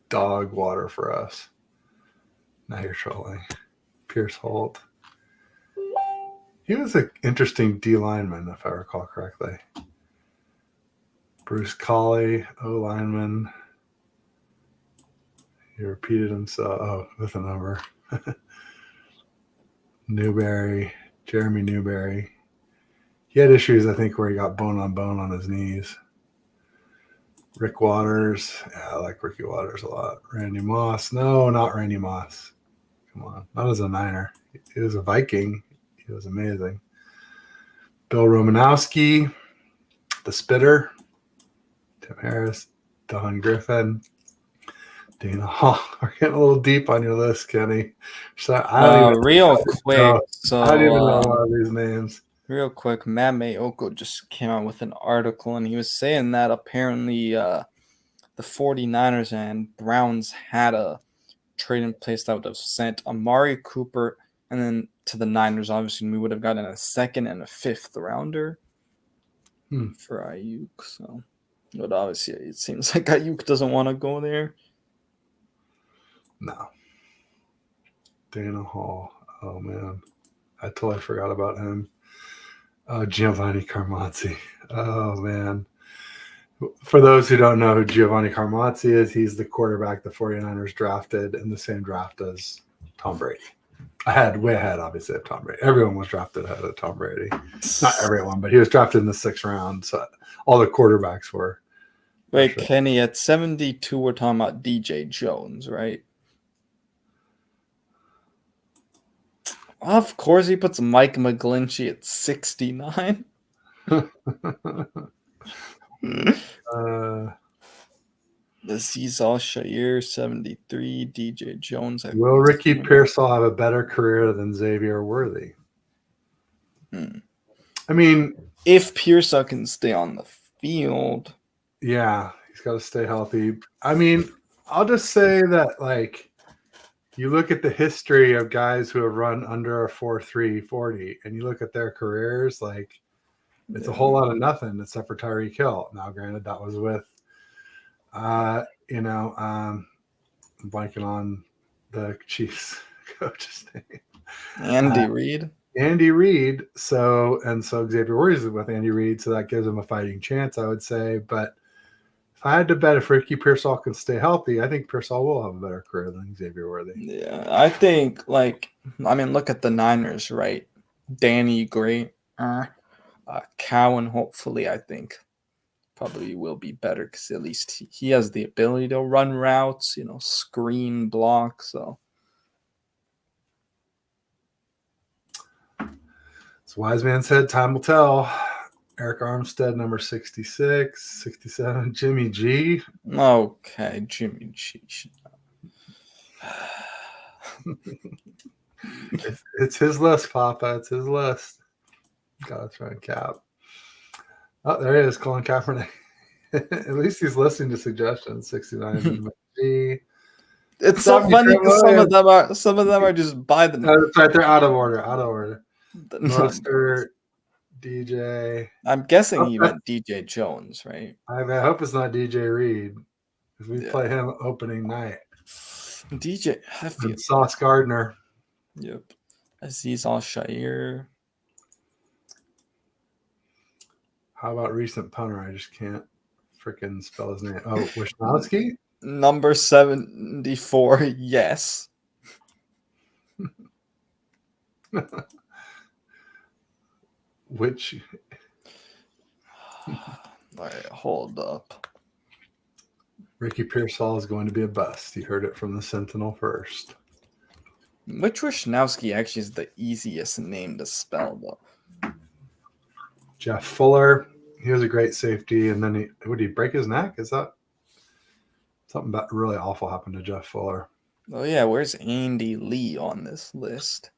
dog water for us. Now you're trolling. Pierce Holt. He was an interesting D lineman, if I recall correctly. Bruce Colley, O lineman. He repeated himself. Oh, with a number. Newberry, Jeremy Newberry. He had issues, I think, where he got bone on his knees. Rick Waters. Yeah, I like Ricky Waters a lot. Randy Moss. No, not Randy Moss. Come on. Not as a Niner. He was a Viking. He was amazing. Bill Romanowski, the Spitter. Tim Harris, Don Griffin, Dana Hall. We're getting a little deep on your list, Kenny. So I don't Real quick, I don't even know a lot of these names. Real quick, Matt Mayoko just came out with an article, and he was saying that apparently the 49ers and Browns had a trade in place that would have sent Amari Cooper and then to the Niners. Obviously, we would have gotten a second and a fifth rounder for Aiyuk. So, but obviously, it seems like Aiyuk doesn't want to go there. No. Dana Hall. Oh, man. I totally forgot about him. Giovanni Carmazzi. Oh, man. For those who don't know who Giovanni Carmazzi is, he's the quarterback the 49ers drafted in the same draft as Tom Brady. Way ahead, obviously, of Tom Brady. Everyone was drafted ahead of Tom Brady. Not everyone, but he was drafted in the 6th round. So all the quarterbacks were. Wait, sure. Kenny, at 72, we're talking about DJ Jones, right? Of course, he puts Mike McGlinchey at 69. Aziz Al-Shaair, 73. DJ Jones. Will Ricky Pearsall have a better career than Xavier Worthy? I mean, if Pearsall can stay on the field. Yeah, he's got to stay healthy. I mean, I'll just say that, like, you look at the history of guys who have run under a 4.3 40, and you look at their careers, like, it's a whole lot of nothing except for Tyreek Hill. Now, granted, that was with, I'm blanking on the Chiefs coach's name. Andy Reid. Andy Reid. So Xavier Worthy is with Andy Reid, so that gives him a fighting chance, I would say. But if I had to bet if Ricky Pearsall can stay healthy, I think Pearsall will have a better career than Xavier Worthy. Yeah, I think, look at the Niners, right? Danny Gray, Cowan, hopefully, I think probably will be better because at least he has the ability to run routes, screen, block. So, as Wise Man said, time will tell. Eric Armstead, number 66, 67. Jimmy G. Okay, Jimmy G. It's his list, Papa. It's his list. Gotta try and cap. Oh, there he is, Colin Kaepernick. At least he's listening to suggestions. 69. It's so funny because some of them are just by the. That's right. They're out of order. Mostert, DJ. I'm guessing he meant DJ Jones, right? I hope it's not DJ Reed because we play him opening night. DJ and Sauce Gardner. Yep. Aziz Al-Shaair. How about recent punter? I just can't freaking spell his name. Oh, Wisnowski? Number 74, yes. Which? All right, hold up. Ricky Pearsall is going to be a bust. You heard it from the Sentinel first. Which Wisnowski actually is the easiest name to spell, though? Jeff Fuller. He was a great safety, and then would he break his neck? Is that something really awful happened to Jeff Fuller? Oh yeah, where's Andy Lee on this list?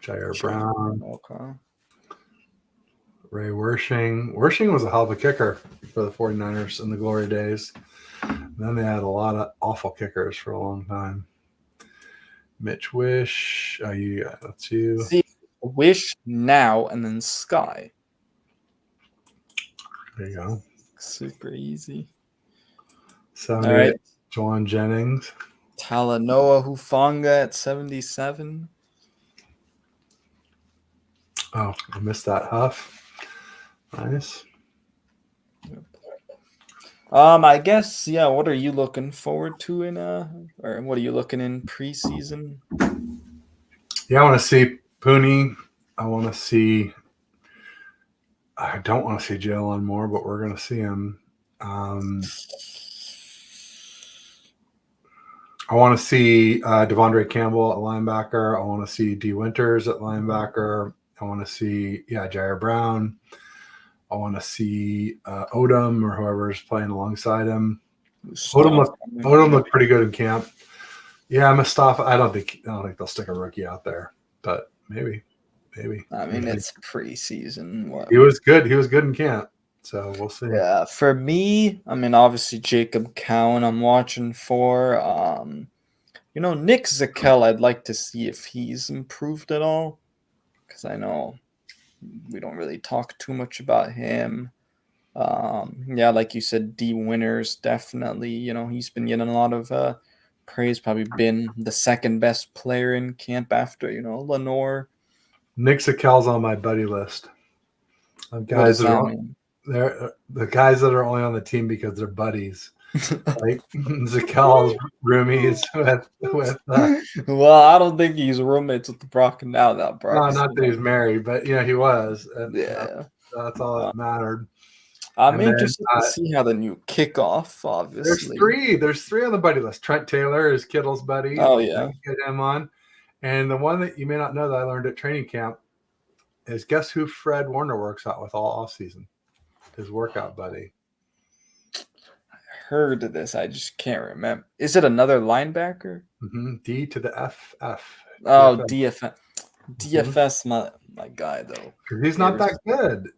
Jair Brown, Okay. Ray Wershing. Wershing was a hell of a kicker for the 49ers in the glory days. Then they had a lot of awful kickers for a long time. Mitch Wish. That's you. See, Wish now and then Sky. There you go. Super easy. 78, All right. Juwan Jennings. Talanoa Hufanga at 77. Oh, I missed that. Huff. Nice. I guess, yeah, what are you looking forward to or what are you looking in preseason? Yeah, I want to see Pooney. I don't want to see Jalen more, but we're going to see him. I want to see Devondre Campbell at linebacker. I want to see D. Winters at linebacker. I want to see, Jair Brown. I want to see Odom or whoever's playing alongside him. Odom looked pretty good in camp. Yeah, Mustafa. I don't think they'll stick a rookie out there, but maybe. I mean, it's preseason. What? He was good. He was good in camp, so we'll see. Yeah, for me, I mean, obviously Jacob Cowan I'm watching for. Nick Zakel, I'd like to see if he's improved at all, because I know we don't really talk too much about him. Yeah, like you said, D. Winters, definitely. He's been getting a lot of praise, probably been the second best player in camp after, Lenore. Nick Zakel's on my buddy list of What guys does that that are mean? they're the guys that are only on the team because they're buddies. Like Zakel's roomies with Well, I don't think he's roommates with the Brock now that no, Brock's not that he's married, but he was, and yeah. that's all that mattered. I'm And then interested to see how the new kickoff, there's obviously. three on the buddy list. Trent Taylor is Kittle's buddy. Oh yeah. Get him on. And the one that you may not know that I learned at training camp is guess who Fred Warner works out with all offseason? His workout buddy. Heard of this. I just can't remember. Is it another linebacker? Mm-hmm. D to the FF. Oh, DFS. DFS, my guy though. Because he's not that good,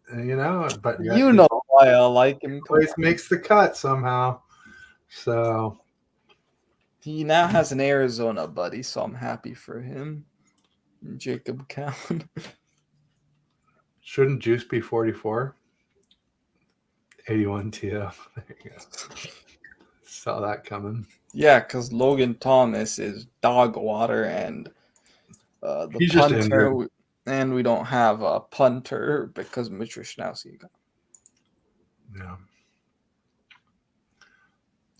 but You know why I like him. Always makes the cut somehow. So he now has an Arizona buddy, so I'm happy for him. Jacob Cowan. Shouldn't Juice be 44? 81 TL. There you go. Saw that coming. Yeah, because Logan Thomas is dog water, and He's punter, and we don't have a punter because Mitch Wishnowski got. Yeah.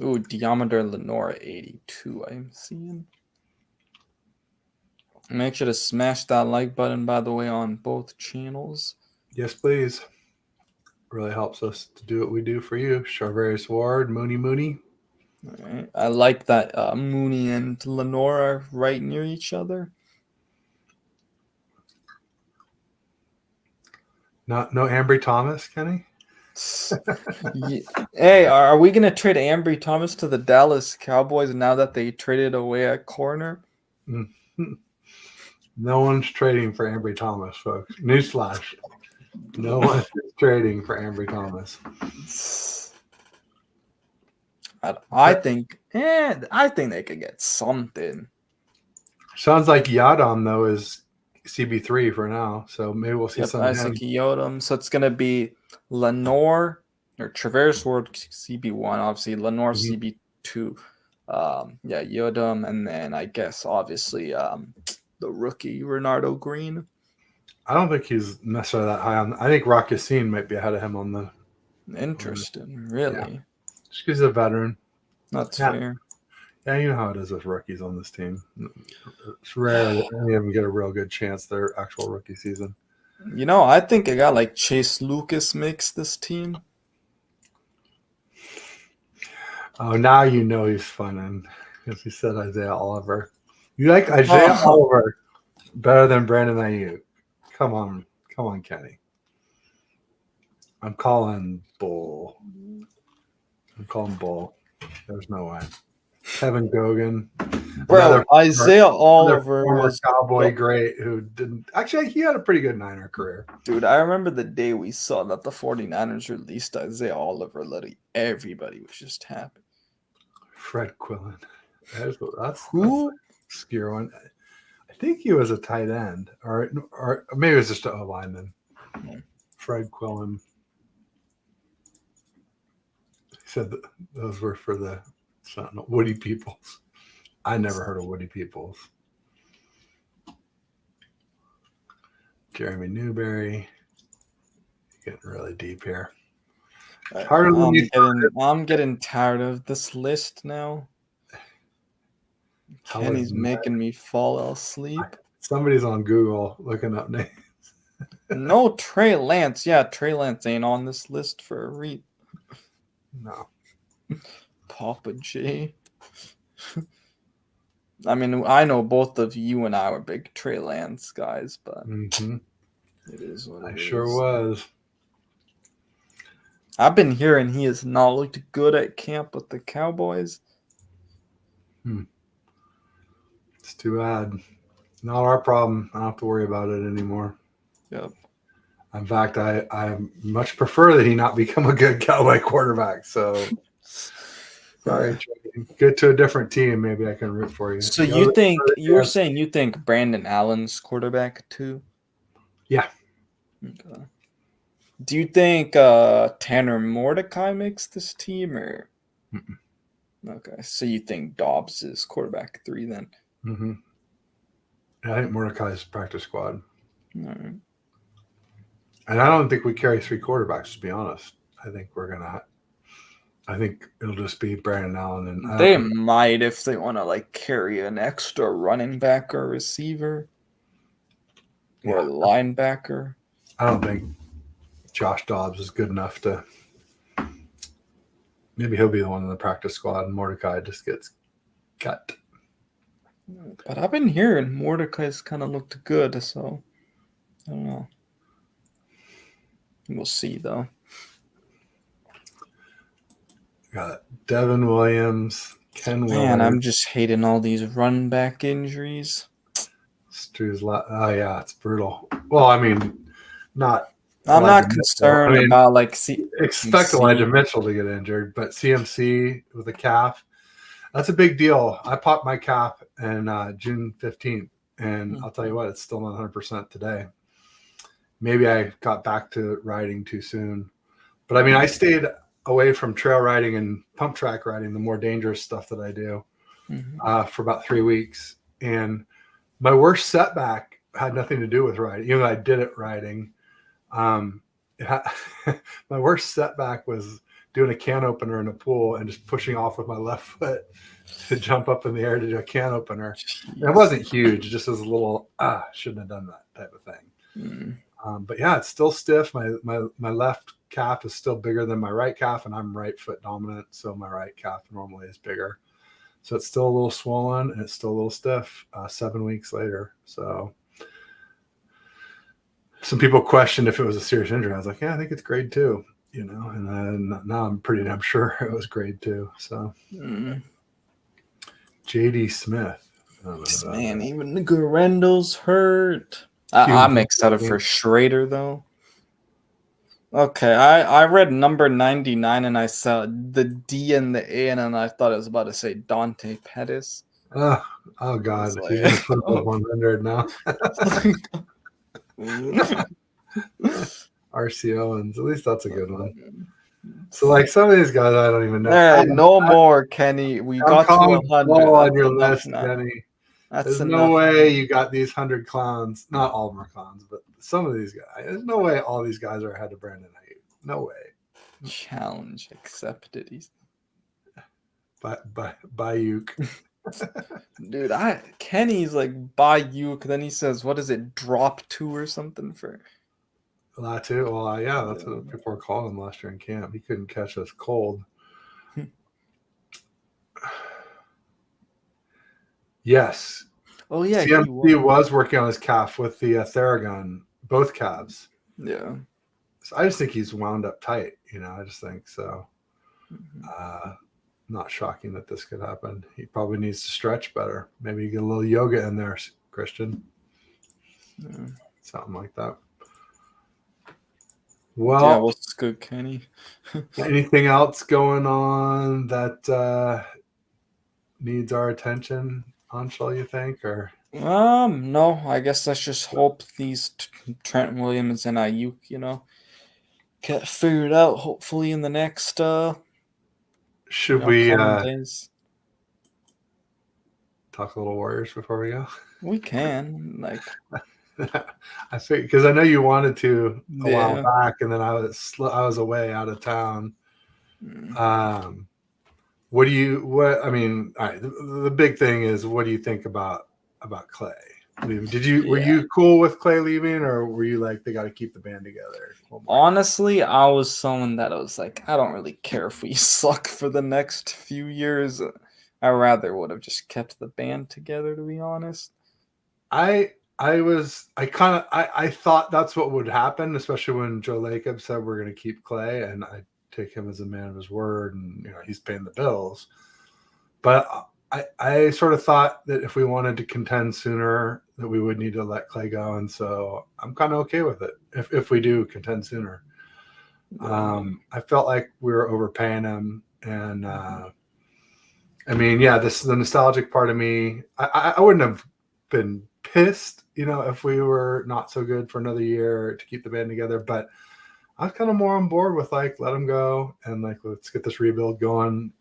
Ooh, Diameter Lenore 82. I'm seeing. Make sure to smash that like button, by the way, on both channels. Yes, please. Really helps us to do what we do for you. Charvarius Ward, Mooney. All right. I like that Mooney and Lenore are right near each other. No Ambry Thomas, Kenny? Yeah. Hey, are we going to trade Ambry Thomas to the Dallas Cowboys now that they traded away a corner? No one's trading for Ambry Thomas, folks. Newsflash. No one is trading for Ambry Thomas. I think they could get something. Sounds like Yadam, though, is CB3 for now. So maybe we'll see some of him. Yodam. So it's going to be Lenore or Traverse Ward CB1, obviously. Lenore CB2. Yodam. And then I guess, obviously, the rookie, Renardo Green. I don't think he's necessarily that high on. I think Rock Yassin might be ahead of him on the. Interesting, really. Yeah. Just because he's a veteran. That's fair. Yeah, you know how it is with rookies on this team. It's rare that any of them get a real good chance their actual rookie season. I think a guy like Chase Lucas makes this team. Oh, now you know he's fun, because he said Isaiah Oliver. You like Isaiah Oliver better than Brandon Aiyuk. Come on, Kenny. I'm calling bull. There's no way. Kevin Gogan, Bro, Isaiah another Oliver former was Cowboy great who didn't. Actually, he had a pretty good Niner career. Dude, I remember the day we saw that the 49ers released Isaiah Oliver. Literally everybody was just happy. Fred Quillen. That's Who? an obscure one. I think he was a tight end, or maybe it was just a lineman. Fred Quillen. He said that those were for the Woody Peoples. I never heard of Woody Peoples. Jeremy Newberry. Getting really deep here. I'm getting tired of this list now. Kenny's making me fall asleep. Somebody's on Google looking up names. No, Trey Lance. Yeah, Trey Lance ain't on this list for a reason. No. Papa J. I mean, I know both of you and I were big Trey Lance guys, but it is what it is. I sure was. I've been hearing he has not looked good at camp with the Cowboys. It's too bad. Not our problem. I don't have to worry about it anymore. Yep. In fact, I much prefer that he not become a good Cowboy quarterback. So, sorry, get to a different team. Maybe I can root for you. So you're saying you think Brandon Allen's quarterback too? Yeah. Okay. Do you think Tanner Mordecai makes this team or? Mm-mm. Okay, so you think Dobbs is quarterback 3 then? Mm-hmm. I think Mordecai's practice squad. All right. And I don't think we carry 3 quarterbacks, to be honest. I think it'll just be Brandon Allen. And they might if they want to carry an extra running back or receiver or a linebacker. I don't think Josh Dobbs is good enough to. Maybe he'll be the one in the practice squad, and Mordecai just gets cut. But I've been hearing Mordecai's kind of looked good, so I don't know. We'll see, though. Got Devin Williams, Ken Willard. Man, I'm just hating all these run back injuries. Oh, yeah, it's brutal. Well, I mean, I'm not concerned about expect Elijah Mitchell to get injured, but CMC with a calf, that's a big deal. I popped my calf in June 15th, and I'll tell you what, it's still not 100% today. Maybe I got back to riding too soon, but I mean, I stayed away from trail riding and pump track riding, the more dangerous stuff that I do, for about 3 weeks, and my worst setback had nothing to do with riding, even though I did it riding. My worst setback was doing a can opener in a pool and just pushing off with my left foot to jump up in the air to do a can opener. It wasn't huge, just as a little shouldn't have done that type of thing. But yeah, it's still stiff. My left calf is still bigger than my right calf, and I'm right foot dominant, so my right calf normally is bigger. So it's still a little swollen and it's still a little stiff 7 weeks later. So some people questioned if it was a serious injury. I was like, yeah, I think it's grade 2, and then now I'm pretty damn sure it was grade 2. So JD Smith. Man, even the Gurendo's hurt. I'm excited for Schrader, though. Okay, I read number 99 and I saw the D and the A and I thought it was about to say Dante Pettis. Oh God, he's going to put up 100 now. RC Owens, at least that's a good one. So some of these guys I don't even know. Hey, no more, Kenny. We got to 100 on your list, Kenny. There's no way you got these 100 clowns. Not all of them are clowns, but some of these guys. There's no way all these guys are ahead of Brandon Aiyuk. No way. Challenge accepted. He's by Aiyuk. Dude, Kenny's by Aiyuk. Then he says, "What is it? Drop 2 or something for?" Latu. Well, yeah, that's what people were calling him last year in camp. He couldn't catch us cold. Yes. Oh yeah. CMC was working on his calf with the Theragun, both calves. Yeah. So I just think he's wound up tight. I just think so. not shocking that this could happen. He probably needs to stretch better. Maybe you get a little yoga in there, Christian. Yeah. Something like that. Yeah, Well, what's good, Kenny? anything else going on that needs our attention, Anshul, you think? Or No, I guess let's just hope these Trent Williams and Ayuk, get figured out. Hopefully in the next should we couple days. talk a little Warriors before we go? We can I think because I know you wanted to a while yeah. back, and then I was away out of town. Mm. What I mean, all right, the big thing is, what do you think about Clay? Were you cool with Clay leaving, or were you like, they got to keep the band together? Honestly, I was someone that was like, I don't really care if we suck for the next few years. I rather would have just kept the band together, to be honest. I thought that's what would happen, especially when Joe Lacob said we're going to keep Clay, and I take him as a man of his word, and he's paying the bills. But I sort of thought that if we wanted to contend sooner, that we would need to let Clay go, and so I'm kind of okay with it if we do contend sooner. I felt like we were overpaying him, and I mean, yeah, this is the nostalgic part of me. I wouldn't have been pissed, if we were not so good for another year to keep the band together, but I was kind of more on board with like, let him go and like, let's get this rebuild going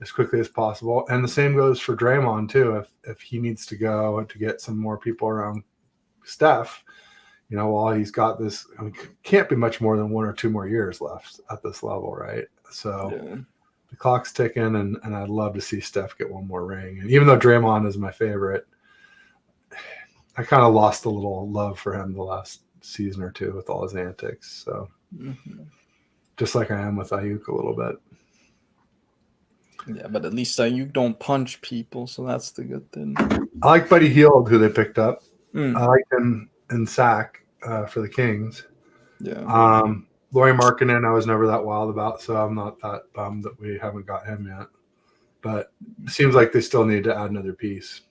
as quickly as possible. And the same goes for Draymond too. If he needs to go to get some more people around Steph, while he's got this, I mean, can't be much more than 1 or 2 more years left at this level, right? So the clock's ticking, and I'd love to see Steph get one more ring. And even though Draymond is my favorite, I kind of lost a little love for him the last season or two with all his antics. So just like I am with Aiyuk a little bit. Yeah, but at least Ayuk don't punch people, so that's the good thing. I like Buddy Hield, who they picked up. I like him in sack for the Kings. Yeah. Lauri Markkanen, I was never that wild about, so I'm not that bummed that we haven't got him yet. But it seems like they still need to add another piece.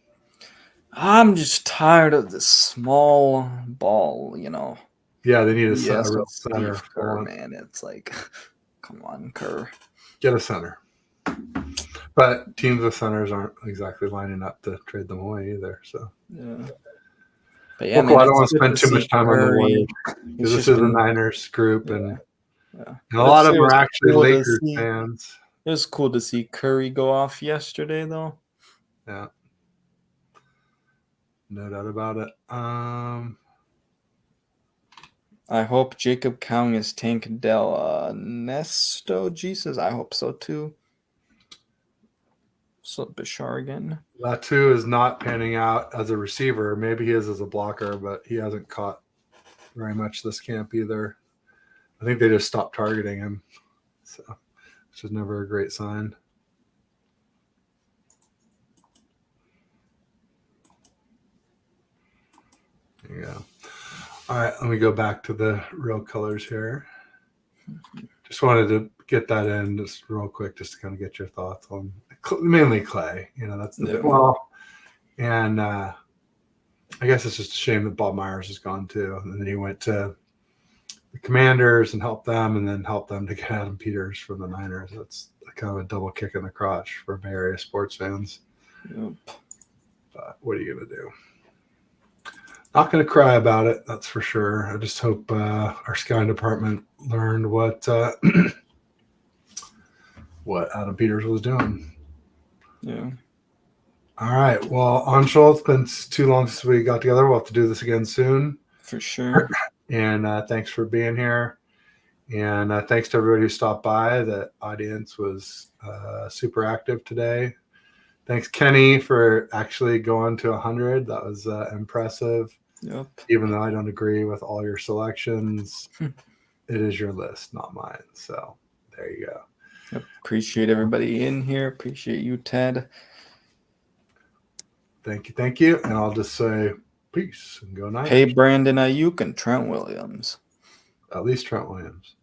I'm just tired of this small ball, Yeah, they need a Yes, real with center. Steve Kerr, man. It's like, come on, Kerr. Get a center. But teams with centers aren't exactly lining up to trade them away either. So yeah. But yeah, I don't want to spend too much time on the Warriors because this is a Niners group, and a lot of them are actually Lakers fans. It was cool to see Curry go off yesterday, though. Yeah, no doubt about it. I hope Jacob Cowing is Tank Del Nesto. Jesus, I hope so too. So Bashar again. Latu is not panning out as a receiver. Maybe he is as a blocker, but he hasn't caught very much this camp either. I think they just stopped targeting him, so which is never a great sign. There you go. All right, let me go back to the real colors here. Just wanted to get that in just real quick, just to kind of get your thoughts on mainly Clay. That's the well, and I guess it's just a shame that Bob Myers is gone too. And then he went to the Commanders and helped them, and then helped them to get Adam Peters from the Niners. That's kind of a double kick in the crotch for Bay Area sports fans. Yep. But what are you gonna do? Not going to cry about it, that's for sure. I just hope our scouting department learned what Adam Peters was doing. Yeah. All right. Well, Anshul, it's been too long since we got together. We'll have to do this again soon. For sure. And thanks for being here. And thanks to everybody who stopped by. The audience was super active today. Thanks, Kenny, for actually going to 100. That was impressive. Yep. Even though I don't agree with all your selections, it is your list, not mine. So there you go. Yep. Appreciate everybody in here. Appreciate you, Ted. Thank you. And I'll just say peace and go Niners. Hey, Brandon Aiyuk and Trent Williams. At least Trent Williams.